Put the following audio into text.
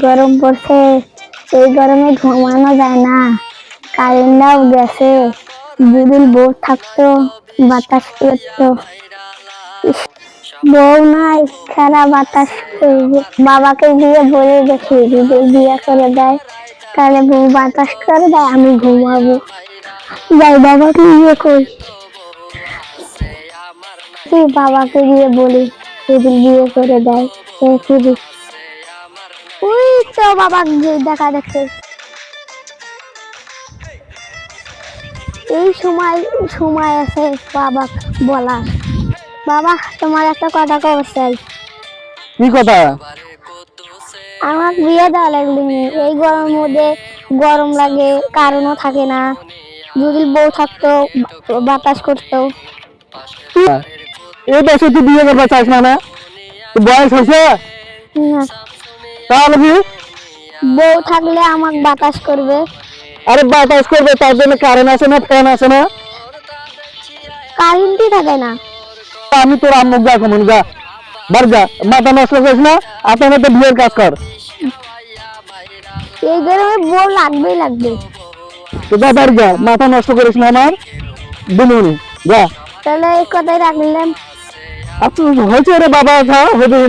গরম পড়ছে, এই গরমে ঘুমানো যায় না, কারেন্টটাও গেছে। যদি বউ থাকতো, বাতাস করতো। ইস, বউ নাই, সারা বাতাস করবে। বাবাকে গিয়ে বলে দেখি যদি বিয়ে করে দেয়, তাহলে বউ বাতাস করে দেয়, আমি ঘুমাবো। যাই বাবাকে গিয়ে কই, বাবাকে গিয়ে বলি যদি বিয়ে করে দেয়। ওই তো বাবা দেখা দেখছে। এই সময় সময় আছে বাবা বলার। বাবা, তোমার একটা কথা কব চাই। কি কথা? আমার বিয়ে দেওয়া লাগলো। এই গরমের মধ্যে গরম লাগে, কারণও থাকে না। যদি বউ থাকতো, বাতাস করতো। এই বছর তুই বিয়ে করতে চাস না? না বয়স হয়েছে না, তাহলে কি? বউ থাকলে আমাকে বাতাস করবে। আরে বাতাস করবে, তার জন্য কারেন্ট আছে না, ফ্যান আছে না? কারেন্টই থাকে না। আমি তোর আম্মুক যা কমন যা, বার যা, মাথা নষ্ট করিস না। আপনার তো বিয়ের কাজ কর। এই গরমে বউ লাগবেই লাগবে। তো যা, বার যা, মাথা নষ্ট করিস না আমার দিনুনি, যা। তাহলে এই কথাই রাখলাম। আচ্ছা হয়েছে রে বাবা, যা হবে।